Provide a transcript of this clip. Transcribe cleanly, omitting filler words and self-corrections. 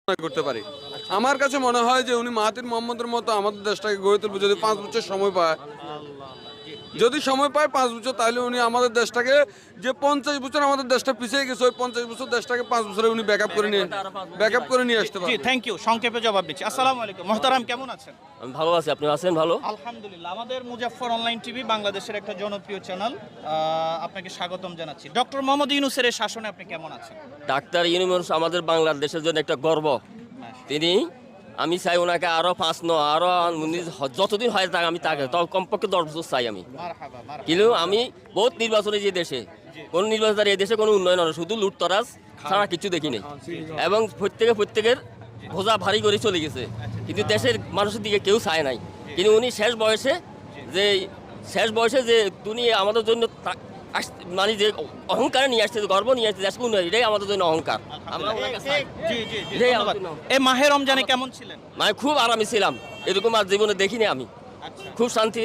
করতে পারি। আমার কাছে মনে হয় যে উনি মাহাথির মোহাম্মদের মতো আমাদের দেশটাকে গড়ে তুলবে যদি 5 বছর সময় পায়। যদি সময় পায় 5 বছর, তাহলে উনি আমাদের দেশটাকে, যে 50 বছর আমাদের দেশটা পিছিয়ে গেছে, ওই 50 বছর দেশটাকে 5 বছরে উনি ব্যাকআপ করে নিয়ে আসতে জি পারবে। থ্যাংক ইউ, সংক্ষেপে জবাব দিচ্ছি। আসসালামু আলাইকুম মোহতারাম, কেমন আছেন? আমি ভালো আছি, আপনি আছেন ভালো? আলহামদুলিল্লাহ। আমাদের মুজাফফর অনলাইন টিভি বাংলাদেশের একটা জনপ্রিয় চ্যানেল, আপনাকে স্বাগতম জানাচ্ছি। ডক্টর মোহাম্মদ ইউনূসের এই শাসনে আপনি কেমন আছেন? ডাক্তার ইউনূস আমাদের বাংলাদেশের জন্য একটা গর্ব। তিনি, আমি চাই ওনাকে আরো আরো যতদিন হয় তাকে আমি তাকে কমপক্ষে 10 বছর চাই আমি। মারহাবা, মারহাবা। কিন্তু আমি বহুত নির্বাচনে যে দেশে কোন নির্বাচন, এই দেশে কোনো উন্নয়ন হয় না, শুধু লুটতরাজ ছাড়া কিছু দেখি নেই। এবং প্রত্যেকের বোঝা ভারী করে চলে গেছে, কিন্তু দেশের মানুষের দিকে কেউ চায় নাই। কিন্তু উনি শেষ বয়সে যে তিনি আমাদের জন্য মানে যে অহংকার নিয়ে আসছে, গর্ব নিয়ে আসছে, দেশকে উন্নয়ন, এটাই আমাদের জন্য অহংকার। আমরা ওনাকে চাই। জি জি জি, এটাই ধন্যবাদ। আমাদের জন্য। এই মাহে রমজানে কেমন ছিলেন? মানে খুব আরামে ছিলাম, এরকম আর জীবনে দেখিনি আমি। আচ্ছা। খুব শান্তি